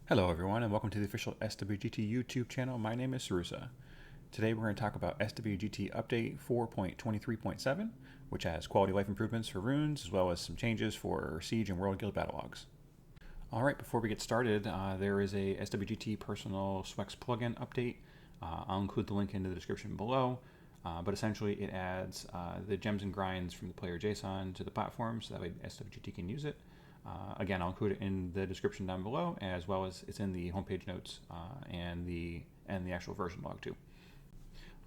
Hello everyone and welcome to the official SWGT YouTube channel. My name is Sarusa. Today we're going to talk about SWGT Update 4.23.7, which has quality life improvements for runes as well as some changes for Siege and World Guild battle logs. Alright, before we get started, there is a SWGT personal SWEX plugin update. I'll include the link in the description below, but essentially it adds the gems and grinds from the player JSON to the platform so that way SWGT can use it. Again, I'll include it in the description down below, as well as it's in the homepage notes and the actual version log too.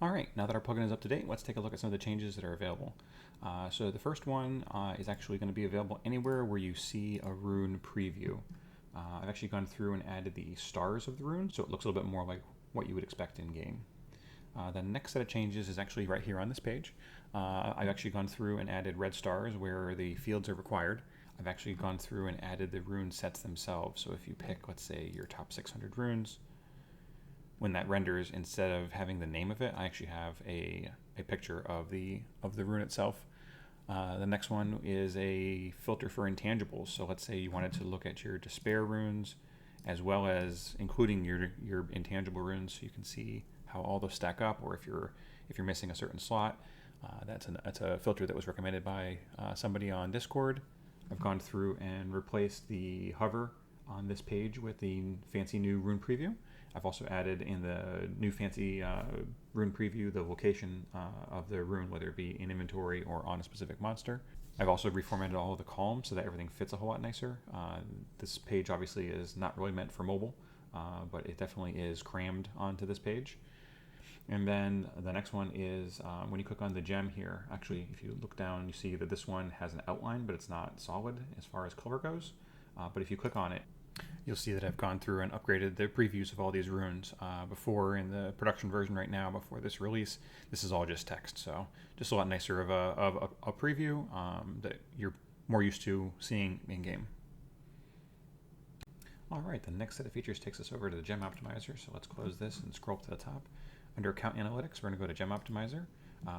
All right, now that our plugin is up to date, let's take a look at some of the changes that are available. So the first one is actually going to be available anywhere where you see a rune preview. I've actually gone through and added the stars of the rune, so it looks a little bit more like what you would expect in game. The next set of changes is actually right here on this page. I've actually gone through and added red stars where the fields are required. I've actually gone through and added the rune sets themselves. So if you pick, let's say, your top 600 runes, when that renders, instead of having the name of it, I actually have a picture of the rune itself. The next one is a filter for intangibles. So let's say you wanted to look at your despair runes as well as including your intangible runes, so you can see how all those stack up, or if you're missing a certain slot. That's a filter that was recommended by somebody on Discord. I've gone through and replaced the hover on this page with the fancy new rune preview. I've also added in the new fancy rune preview the location of the rune, whether it be in inventory or on a specific monster. I've also reformatted all of the columns so that everything fits a whole lot nicer. This page obviously is not really meant for mobile, but it definitely is crammed onto this page. And then the next one is when you click on the gem here, actually if you look down you see that this one has an outline but it's not solid as far as color goes. But if you click on it, you'll see that I've gone through and upgraded the previews of all these runes. Before, in the production version right now, before this release, this is all just text. So just a lot nicer of a preview that you're more used to seeing in game. All right, the next set of features takes us over to the gem optimizer. So let's close this and scroll up to the top. Under account analytics, we're going to go to gem optimizer.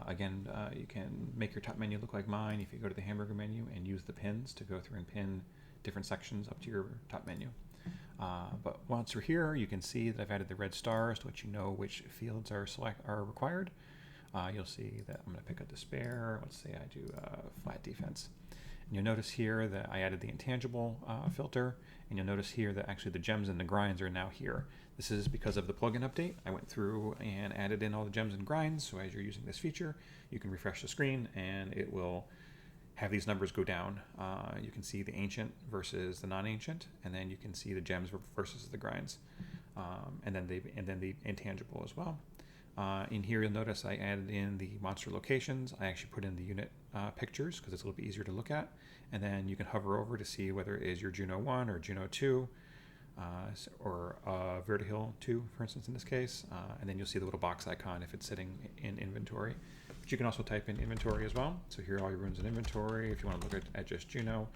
Again, you can make your top menu look like mine if you go to the hamburger menu and use the pins to go through and pin different sections up to your top menu. But once we're here, you can see that I've added the red stars to let you know which fields are required. You'll see that I'm going to pick a despair. Let's say I do flat defense. And you'll notice here that I added the intangible filter, and you'll notice here that actually the gems and the grinds are now here. This is because of the plugin update. I went through and added in all the gems and grinds, so as you're using this feature, you can refresh the screen and it will have these numbers go down. You can see the ancient versus the non-ancient, and then you can see the gems versus the grinds, and then the intangible as well. In here you'll notice I added in the monster locations. I actually put in the unit pictures because it's a little bit easier to look at, and then you can hover over to see whether it is your Juno 1 or Juno 2 or Vertihill 2, for instance, in this case, and then you'll see the little box icon if it's sitting in inventory. But you can also type in inventory as well. So here are all your runes in inventory. If you want to look at just Juno,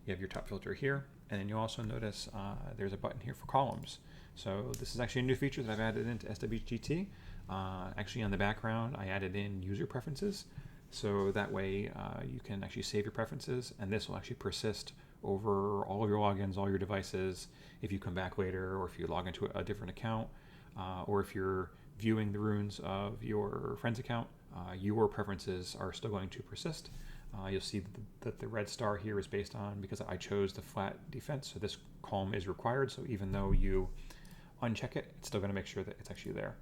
you have your top filter here, and then you'll also notice there's a button here for columns. So this is actually a new feature that I've added into SWGT. Actually on the background I added in user preferences, so that way you can actually save your preferences, and this will actually persist over all of your logins, all your devices, if you come back later, or if you log into a different account, or if you're viewing the runes of your friend's account, your preferences are still going to persist. You'll see that the red star here is based on, because I chose the flat defense, so this column is required, so even though you uncheck it, it's still going to make sure that it's actually there.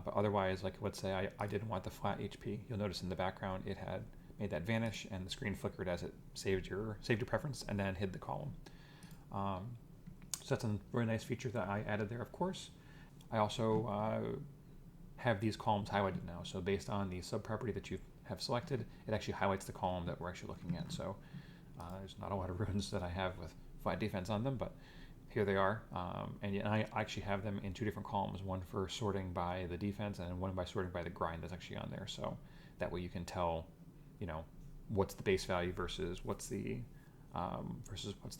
But otherwise, like let's say I didn't want the flat HP, you'll notice in the background it had made that vanish and the screen flickered as it saved your preference and then hid the column. So that's a very nice feature that I added there, of course. I also have these columns highlighted now, so based on the sub-property that you have selected, it actually highlights the column that we're actually looking at. So there's not a lot of runes that I have with flat defense on them, but here they are, and I actually have them in two different columns, one for sorting by the defense and one by sorting by the grind that's actually on there, so that way you can tell, what's the base value versus what's the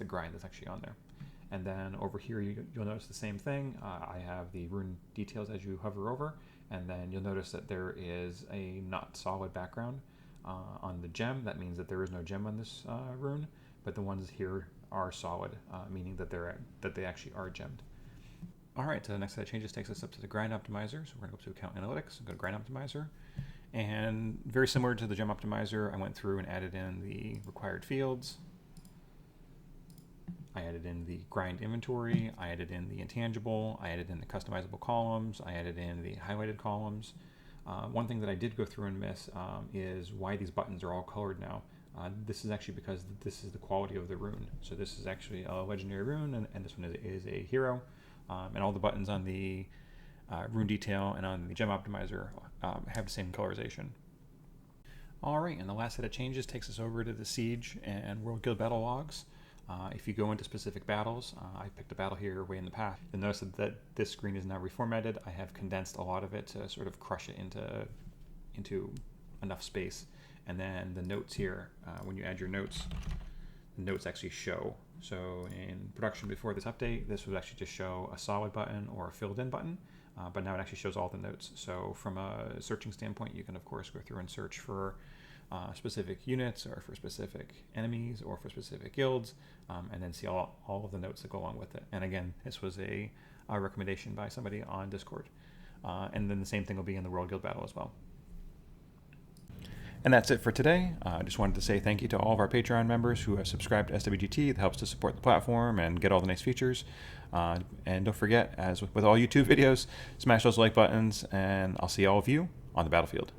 grind that's actually on there. And then over here you'll notice the same thing. I have the rune details as you hover over, and then you'll notice that there is a not solid background on the gem. That means that there is no gem on this rune, but the ones here are solid, meaning that they actually are gemmed. All right, so the next set of changes takes us up to the grind optimizer. So we're going to go to account analytics and go to grind optimizer. And very similar to the gem optimizer, I went through and added in the required fields. I added in the grind inventory. I added in the intangible. I added in the customizable columns. I added in the highlighted columns. One thing that I did go through and miss is why these buttons are all colored now. This is actually because this is the quality of the rune. So this is actually a legendary rune, and this one is a hero. And all the buttons on the Rune Detail and on the gem optimizer have the same colorization. All right, and the last set of changes takes us over to the Siege and World Guild battle logs. If you go into specific battles, I picked a battle here way in the past. You'll notice that this screen is now reformatted. I have condensed a lot of it to sort of crush it into enough space. And then the notes here, when you add your notes, the notes actually show. So in production before this update, this would actually just show a solid button or a filled in button, but now it actually shows all the notes. So from a searching standpoint, you can of course go through and search for specific units or for specific enemies or for specific guilds, and then see all of the notes that go along with it. And again, this was a recommendation by somebody on Discord. And then the same thing will be in the World Guild battle as well. And that's it for today. I just wanted to say thank you to all of our Patreon members who have subscribed to SWGT. That helps to support the platform and get all the nice features. And don't forget, as with all YouTube videos, smash those like buttons, and I'll see all of you on the battlefield.